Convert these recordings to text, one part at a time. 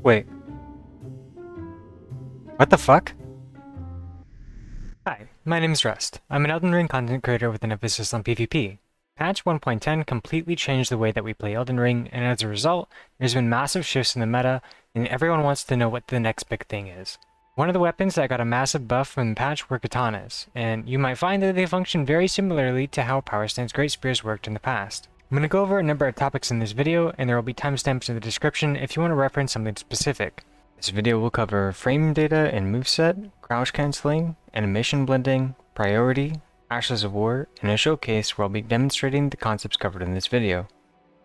Wait, what the fuck? Hi, my name is Rust. I'm an Elden Ring content creator with an emphasis on PvP. Patch 1.10 completely changed the way that we play Elden Ring, and as a result, there's been massive shifts in the meta, and everyone wants to know what the next big thing is. One of the weapons that got a massive buff from the patch were katanas, and you might find that they function very similarly to how Powerstanced great spears worked in the past. I'm going to go over a number of topics in this video, and there will be timestamps in the description if you want to reference something specific. This video will cover frame data and moveset, crouch cancelling, animation blending, priority, Ashes of War, and a showcase where I'll be demonstrating the concepts covered in this video.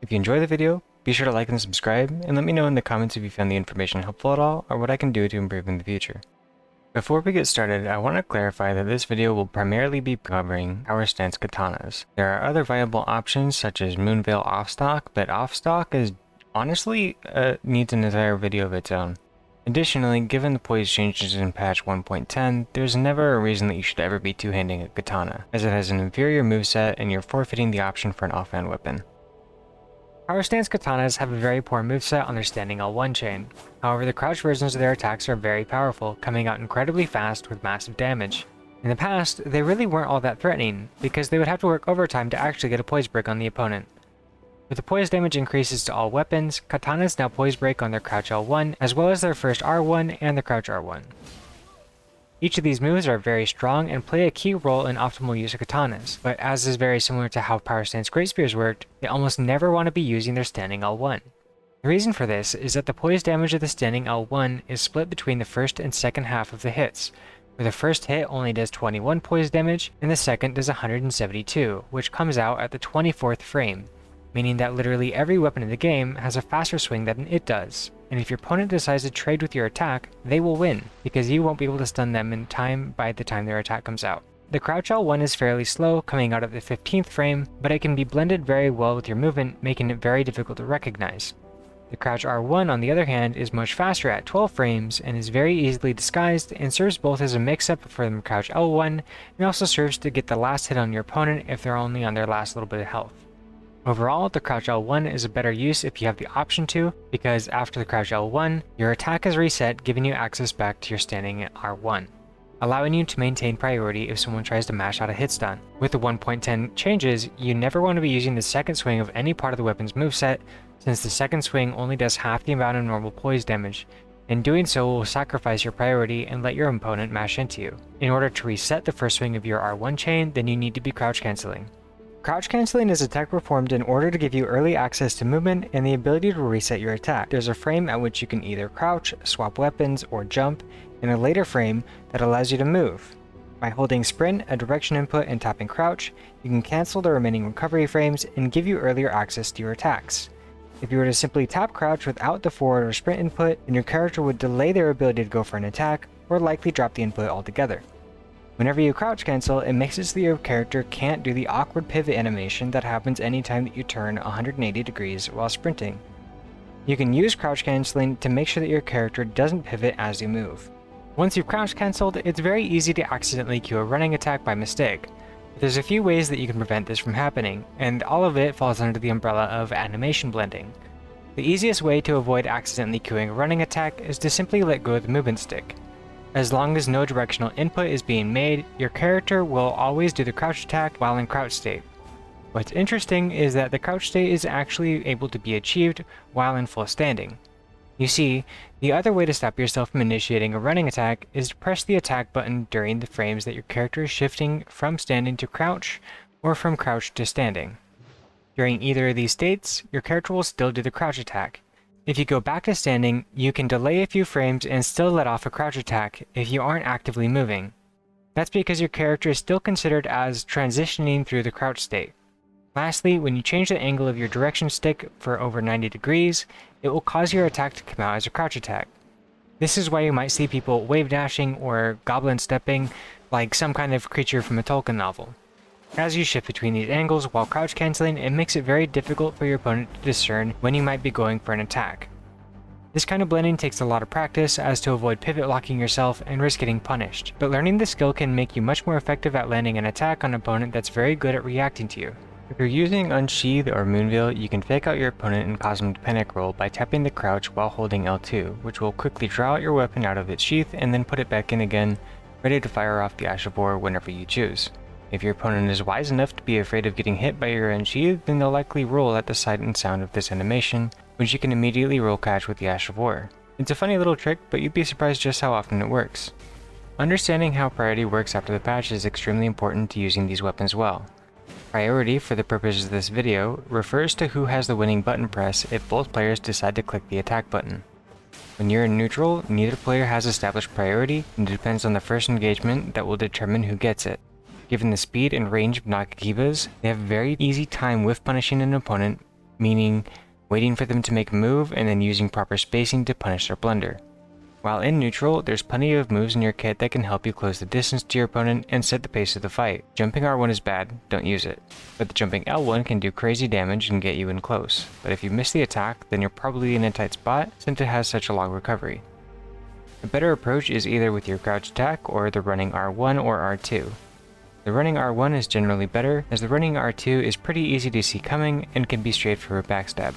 If you enjoy the video, be sure to like and subscribe, and let me know in the comments if you found the information helpful at all or what I can do to improve in the future. Before we get started, I want to clarify that this video will primarily be covering Powerstanced katanas. There are other viable options such as Moonveil Offstock, but Offstock is honestly needs an entire video of its own. Additionally, given the poise changes in patch 1.10, there's never a reason that you should ever be two-handing a katana, as it has an inferior moveset and you're forfeiting the option for an offhand weapon. Powerstanced katanas have a very poor moveset on their standing L1 chain. However, the crouch versions of their attacks are very powerful, coming out incredibly fast with massive damage. In the past, they really weren't all that threatening, because they would have to work overtime to actually get a poise break on the opponent. With the poise damage increases to all weapons, katanas now poise break on their crouch L1, as well as their first R1 and the crouch R1. Each of these moves are very strong and play a key role in optimal use of katanas, but as is very similar to how Powerstanced great spears worked, they almost never want to be using their standing L1. The reason for this is that the poise damage of the standing L1 is split between the first and second half of the hits, where the first hit only does 21 poise damage and the second does 172, which comes out at the 24th frame, meaning that literally every weapon in the game has a faster swing than it does, and if your opponent decides to trade with your attack, they will win, because you won't be able to stun them in time by the time their attack comes out. The crouch L1 is fairly slow, coming out at the 15th frame, but it can be blended very well with your movement, making it very difficult to recognize. The crouch R1, on the other hand, is much faster at 12 frames and is very easily disguised and serves both as a mix-up for the crouch L1 and also serves to get the last hit on your opponent if they're only on their last little bit of health. Overall, the crouch L1 is a better use if you have the option to, because after the crouch L1, your attack is reset, giving you access back to your standing R1, allowing you to maintain priority if someone tries to mash out a hit stun. With the 1.10 changes, you never want to be using the second swing of any part of the weapon's moveset, since the second swing only does half the amount of normal poise damage, and doing so will sacrifice your priority and let your opponent mash into you. In order to reset the first swing of your R1 chain, then you need to be crouch cancelling. Crouch cancelling is a tech performed in order to give you early access to movement and the ability to reset your attack. There's a frame at which you can either crouch, swap weapons, or jump, and a later frame that allows you to move. By holding sprint, a direction input, and tapping crouch, you can cancel the remaining recovery frames and give you earlier access to your attacks. If you were to simply tap crouch without the forward or sprint input, then your character would delay their ability to go for an attack, or likely drop the input altogether. Whenever you crouch cancel, it makes it so that your character can't do the awkward pivot animation that happens anytime that you turn 180 degrees while sprinting. You can use crouch canceling to make sure that your character doesn't pivot as you move. Once you've crouch cancelled, it's very easy to accidentally cue a running attack by mistake. But there's a few ways that you can prevent this from happening, and all of it falls under the umbrella of animation blending. The easiest way to avoid accidentally cueing a running attack is to simply let go of the movement stick. As long as no directional input is being made, your character will always do the crouch attack while in crouch state. What's interesting is that the crouch state is actually able to be achieved while in full standing. You see, the other way to stop yourself from initiating a running attack is to press the attack button during the frames that your character is shifting from standing to crouch or from crouch to standing. During either of these states, your character will still do the crouch attack. If you go back to standing, you can delay a few frames and still let off a crouch attack if you aren't actively moving. That's because your character is still considered as transitioning through the crouch state. Lastly, when you change the angle of your direction stick for over 90 degrees, it will cause your attack to come out as a crouch attack. This is why you might see people wave dashing or goblin stepping like some kind of creature from a Tolkien novel. As you shift between these angles while crouch cancelling, it makes it very difficult for your opponent to discern when you might be going for an attack. This kind of blending takes a lot of practice as to avoid pivot locking yourself and risk getting punished, but learning this skill can make you much more effective at landing an attack on an opponent that's very good at reacting to you. If you're using Unsheath or Moonveil, you can fake out your opponent and cause them to panic roll by tapping the crouch while holding L2, which will quickly draw out your weapon out of its sheath and then put it back in again, ready to fire off the Ash of War whenever you choose. If your opponent is wise enough to be afraid of getting hit by your Unsheath, then they'll likely roll at the sight and sound of this animation, which you can immediately roll catch with the Ash of War. It's a funny little trick, but you'd be surprised just how often it works. Understanding how priority works after the patch is extremely important to using these weapons well. Priority, for the purposes of this video, refers to who has the winning button press if both players decide to click the attack button. When you're in neutral, neither player has established priority, and it depends on the first engagement that will determine who gets it. Given the speed and range of Nagakibas, they have a very easy time whiff punishing an opponent, meaning waiting for them to make a move and then using proper spacing to punish their blunder. While in neutral, there's plenty of moves in your kit that can help you close the distance to your opponent and set the pace of the fight. Jumping R1 is bad, don't use it. But the jumping L1 can do crazy damage and get you in close. But if you miss the attack, then you're probably in a tight spot since it has such a long recovery. A better approach is either with your crouch attack or the running R1 or R2. The running R1 is generally better, as the running R2 is pretty easy to see coming and can be straight for a backstab.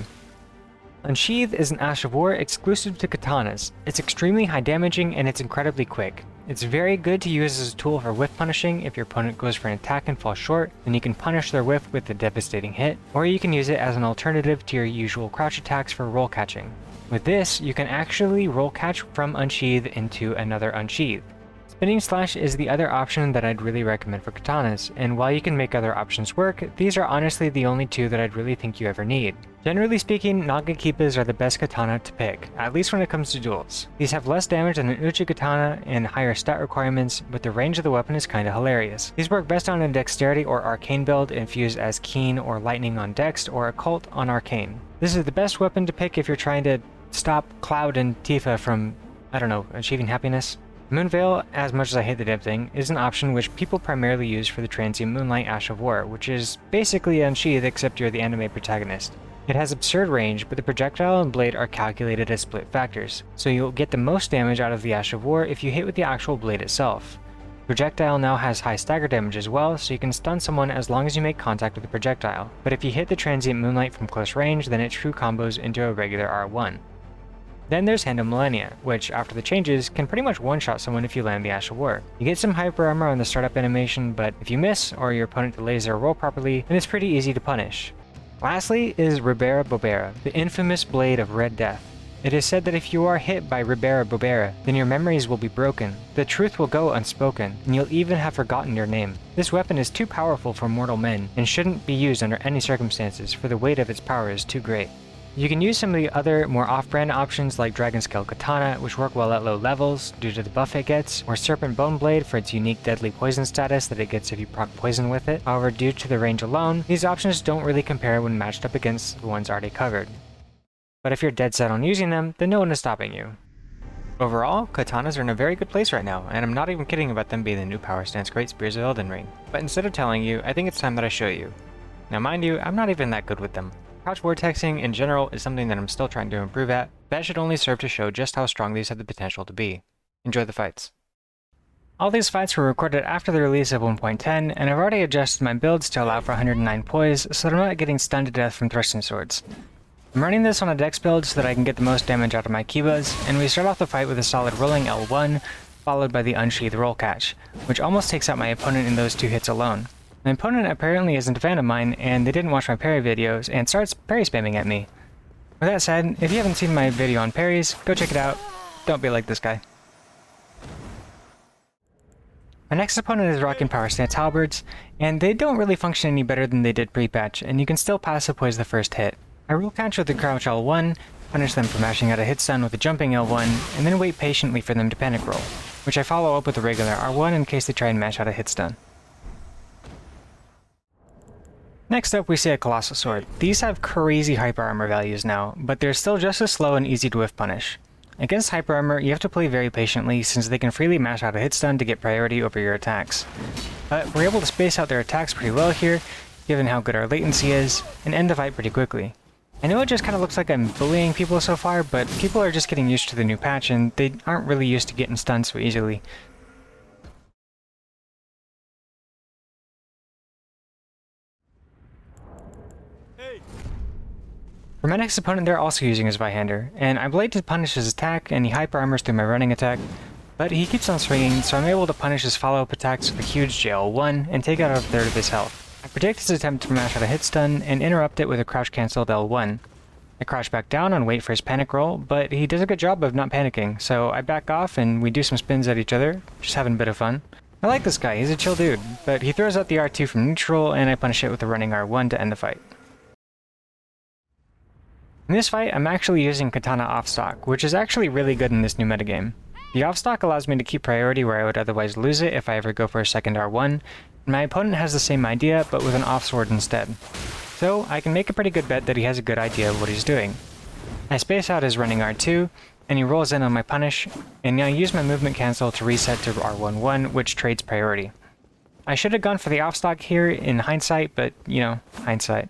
Unsheath is an Ash of War exclusive to katanas. It's extremely high damaging and it's incredibly quick. It's very good to use as a tool for whiff punishing. If your opponent goes for an attack and falls short, then you can punish their whiff with a devastating hit, or you can use it as an alternative to your usual crouch attacks for roll catching. With this, you can actually roll catch from Unsheath into another Unsheath. Spinning Slash is the other option that I'd really recommend for katanas, and while you can make other options work, these are honestly the only two that I'd really think you ever need. Generally speaking, Nagakibas are the best katana to pick, at least when it comes to duels. These have less damage than an Uchi katana and higher stat requirements, but the range of the weapon is kinda hilarious. These work best on a dexterity or arcane build, infused as keen or lightning on dex or occult on arcane. This is the best weapon to pick if you're trying to stop Cloud and Tifa from, achieving happiness. Moonveil, as much as I hate the damn thing, is an option which people primarily use for the transient Moonlight Ash of War, which is basically Unsheath except you're the anime protagonist. It has absurd range, but the projectile and blade are calculated as split factors, so you'll get the most damage out of the Ash of War if you hit with the actual blade itself. Projectile now has high stagger damage as well, so you can stun someone as long as you make contact with the projectile, but if you hit the transient Moonlight from close range, then it true combos into a regular R1. Then there's Hand of Millennia, which, after the changes, can pretty much one-shot someone if you land the Ash of War. You get some hyper armor on the startup animation, but if you miss, or your opponent delays their roll properly, then it's pretty easy to punish. Lastly is Ribera Bobera, the infamous Blade of Red Death. It is said that if you are hit by Ribera Bobera, then your memories will be broken, the truth will go unspoken, and you'll even have forgotten your name. This weapon is too powerful for mortal men, and shouldn't be used under any circumstances, for the weight of its power is too great. You can use some of the other, more off-brand options like Dragon Scale Katana, which work well at low levels due to the buff it gets, or Serpent Bone Blade for its unique deadly poison status that it gets if you proc poison with it. However, due to the range alone, these options don't really compare when matched up against the ones already covered. But if you're dead set on using them, then no one is stopping you. Overall, katanas are in a very good place right now, and I'm not even kidding about them being the new Powerstanced Great Spears of Elden Ring. But instead of telling you, I think it's time that I show you. Now mind you, I'm not even that good with them. Crouch vortexing in general is something that I'm still trying to improve at, but that should only serve to show just how strong these have the potential to be. Enjoy the fights. All these fights were recorded after the release of 1.10, and I've already adjusted my builds to allow for 109 poise, so that I'm not getting stunned to death from thrusting swords. I'm running this on a dex build so that I can get the most damage out of my Kibas, and we start off the fight with a solid rolling L1, followed by the Unsheath roll catch, which almost takes out my opponent in those 2 hits alone. My opponent apparently isn't a fan of mine, and they didn't watch my parry videos, and starts parry spamming at me. With that said, if you haven't seen my video on parries, go check it out. Don't be like this guy. My next opponent is rocking Powerstanced halberds, and they don't really function any better than they did pre-patch, and you can still passive poise the first hit. I roll catch with the crouch L1, punish them for mashing out a hit stun with a jumping L1, and then wait patiently for them to panic roll, which I follow up with a regular R1 in case they try and mash out a hit stun. Next up we see a Colossal Sword. These have crazy hyper armor values now, but they're still just as slow and easy to whiff punish. Against hyper armor, you have to play very patiently since they can freely mash out a hit stun to get priority over your attacks. But we're able to space out their attacks pretty well here, given how good our latency is, and end the fight pretty quickly. I know it just kind of looks like I'm bullying people so far, but people are just getting used to the new patch and they aren't really used to getting stunned so easily. For my next opponent, they're also using his right-hander, and I blade to punish his attack, and he hyper armors through my running attack, but he keeps on swinging, so I'm able to punish his follow-up attacks with a huge JL1 and take out a third of his health. I predict his attempt to mash out a hit stun and interrupt it with a crouch cancelled L1. I crouch back down and wait for his panic roll, but he does a good job of not panicking, so I back off and we do some spins at each other, just having a bit of fun. I like this guy, he's a chill dude, but he throws out the R2 from neutral and I punish it with a running R1 to end the fight. In this fight, I'm actually using Katana offstock, which is actually really good in this new metagame. The offstock allows me to keep priority where I would otherwise lose it if I ever go for a second R1, and my opponent has the same idea but with an offsword instead. So I can make a pretty good bet that he has a good idea of what he's doing. I space out his running R2, and he rolls in on my punish, and I use my movement cancel to reset to R11, which trades priority. I should have gone for the offstock here in hindsight, but you know, hindsight.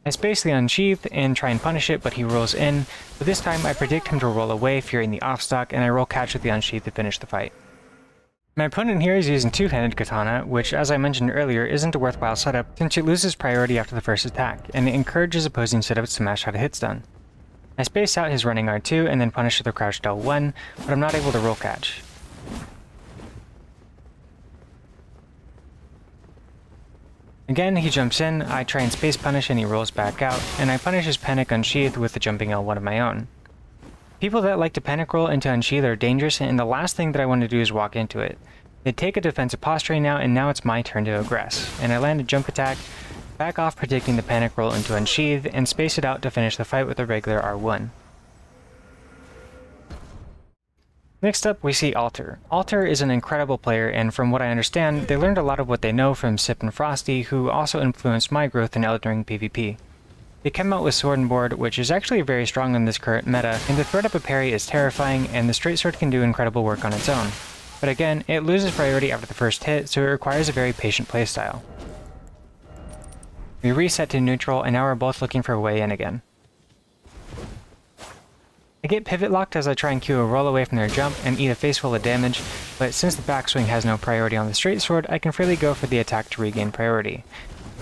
I space the unsheath and try and punish it, but he rolls in, but this time I predict him to roll away, fearing the offstock, and I roll catch with the unsheath to finish the fight. My opponent here is using two-handed katana, which, as I mentioned earlier, isn't a worthwhile setup since it loses priority after the first attack, and it encourages opposing setups to mash out a hit stun. I space out his running R2 and then punish with a crouched L1, but I'm not able to roll catch. Again, he jumps in, I try and space punish and he rolls back out, and I punish his panic unsheath with the jumping L1 of my own. People that like to panic roll into unsheath are dangerous, and the last thing that I want to do is walk into it. They take a defensive posture now, and now it's my turn to aggress, and I land a jump attack, back off predicting the panic roll into unsheath, and space it out to finish the fight with a regular R1. Next up, we see Alter. Alter is an incredible player, and from what I understand, they learned a lot of what they know from Sip and Frosty, who also influenced my growth in Elden Ring PvP. They came out with Sword and Board, which is actually very strong in this current meta, and the threat up a parry is terrifying, and the straight sword can do incredible work on its own. But again, it loses priority after the first hit, so it requires a very patient playstyle. We reset to neutral, and now we're both looking for a way in again. I get pivot locked as I try and cue a roll away from their jump and eat a face full of damage, but since the backswing has no priority on the straight sword, I can freely go for the attack to regain priority.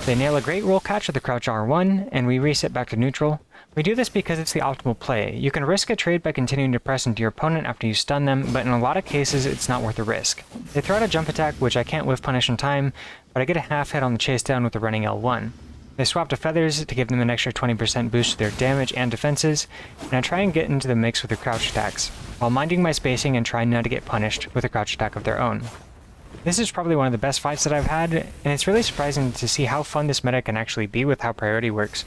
They nail a great roll catch with the crouch R1, and we reset back to neutral. We do this because it's the optimal play. You can risk a trade by continuing to press into your opponent after you stun them, but in a lot of cases it's not worth the risk. They throw out a jump attack, which I can't whiff punish in time, but I get a half hit on the chase down with the running L1. They swap to feathers to give them an extra 20% boost to their damage and defenses, and I try and get into the mix with their crouch attacks, while minding my spacing and trying not to get punished with a crouch attack of their own. This is probably one of the best fights that I've had, and it's really surprising to see how fun this meta can actually be with how priority works.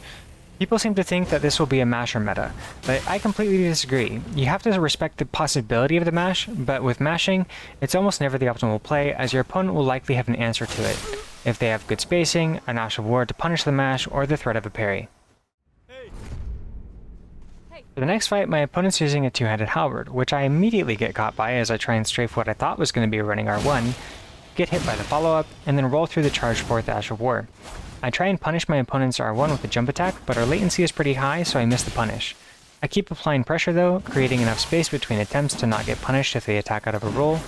People seem to think that this will be a masher meta, but I completely disagree. You have to respect the possibility of the mash, but with mashing, it's almost never the optimal play, as your opponent will likely have an answer to it, if they have good spacing, an Ash of War to punish the mash, or the threat of a parry. For the next fight, my opponent's using a two-handed halberd, which I immediately get caught by as I try and strafe what I thought was going to be a running R1, get hit by the follow-up, and then roll through the charged 4th Ash of War. I try and punish my opponent's R1 with a jump attack, but our latency is pretty high, so I miss the punish. I keep applying pressure though, creating enough space between attempts to not get punished if they attack out of a roll,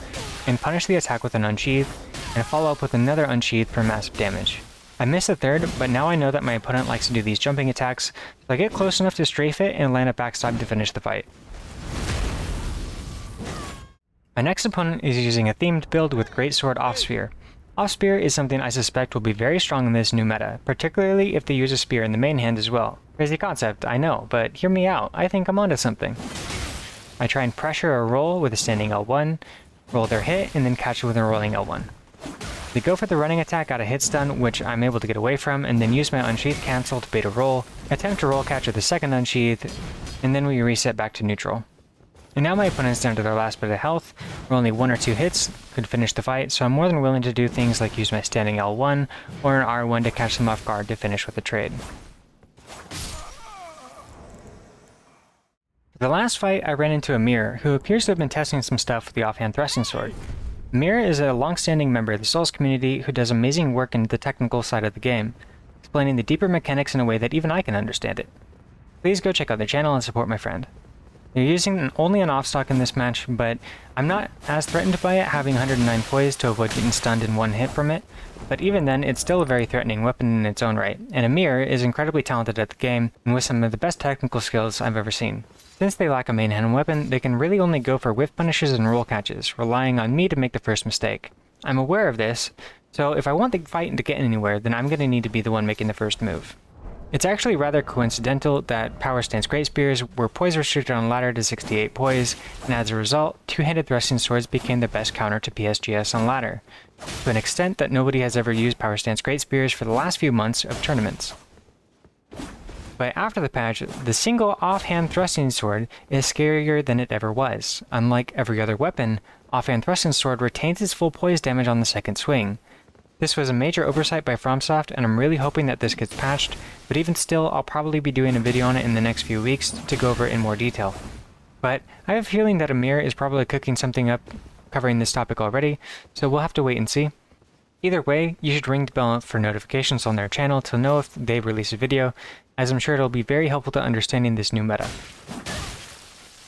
and punish the attack with an unsheath, and follow up with another unsheath for massive damage. I miss the third, but now I know that my opponent likes to do these jumping attacks, so I get close enough to strafe it and land a backstab to finish the fight. My next opponent is using a themed build with Greatsword Offspear. Offspear is something I suspect will be very strong in this new meta, particularly if they use a spear in the main hand as well. Crazy concept, I know, but hear me out, I think I'm onto something. I try and pressure a roll with a standing L1, roll their hit, and then catch it with a rolling L1. They go for the running attack out of hit stun, which I'm able to get away from, and then use my unsheath cancel to bait a roll, attempt to roll catch with the second unsheath, and then we reset back to neutral. And now my opponent's down to their last bit of health, where only 1 or 2 hits could finish the fight, so I'm more than willing to do things like use my standing L1 or an R1 to catch them off guard to finish with a trade. For the last fight, I ran into Amir, who appears to have been testing some stuff with the offhand thrusting sword. Amir is a long-standing member of the Souls community who does amazing work in the technical side of the game, explaining the deeper mechanics in a way that even I can understand it. Please go check out their channel and support my friend. They're using only an off-stock in this match, but I'm not as threatened by it, having 109 poise to avoid getting stunned in one hit from it. But even then, it's still a very threatening weapon in its own right, and Amir is incredibly talented at the game, and with some of the best technical skills I've ever seen. Since they lack a main hand weapon, they can really only go for whiff punishes and roll catches, relying on me to make the first mistake. I'm aware of this, so if I want the fight to get anywhere, then I'm going to need to be the one making the first move. It's actually rather coincidental that Powerstanced Great Spears were poise restricted on ladder to 68 poise, and as a result, two-handed thrusting swords became the best counter to PSGS on ladder, to an extent that nobody has ever used Powerstanced Great Spears for the last few months of tournaments. But after the patch, the single offhand thrusting sword is scarier than it ever was. Unlike every other weapon, offhand thrusting sword retains its full poise damage on the second swing. This was a major oversight by FromSoft, and I'm really hoping that this gets patched, but even still, I'll probably be doing a video on it in the next few weeks to go over it in more detail. But I have a feeling that Amir is probably cooking something up covering this topic already, so we'll have to wait and see. Either way, you should ring the bell for notifications on their channel to know if they release a video, as I'm sure it'll be very helpful to understanding this new meta.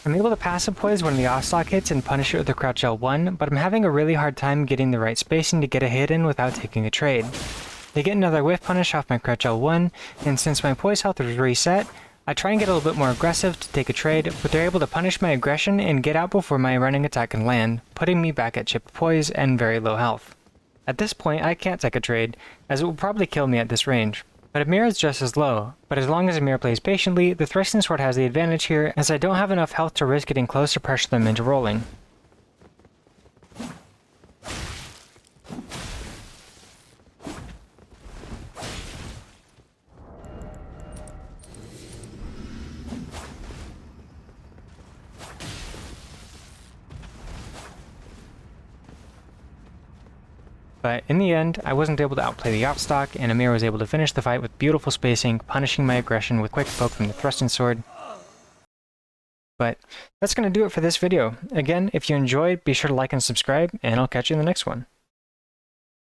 I'm able to passive poise one of the off-stock hits and punish it with the crouch L1, but I'm having a really hard time getting the right spacing to get a hit in without taking a trade. They get another whiff punish off my crouch L1, and since my poise health is reset, I try and get a little bit more aggressive to take a trade, but they're able to punish my aggression and get out before my running attack can land, putting me back at chipped poise and very low health. At this point, I can't take a trade, as it will probably kill me at this range. But Amir is just as low, but as long as Amir plays patiently, the thrusting sword has the advantage here, as I don't have enough health to risk getting close to pressure them into rolling. But in the end, I wasn't able to outplay the off-stock, and Amir was able to finish the fight with beautiful spacing, punishing my aggression with quick poke from the thrusting sword. But that's going to do it for this video. Again, if you enjoyed, be sure to like and subscribe, and I'll catch you in the next one.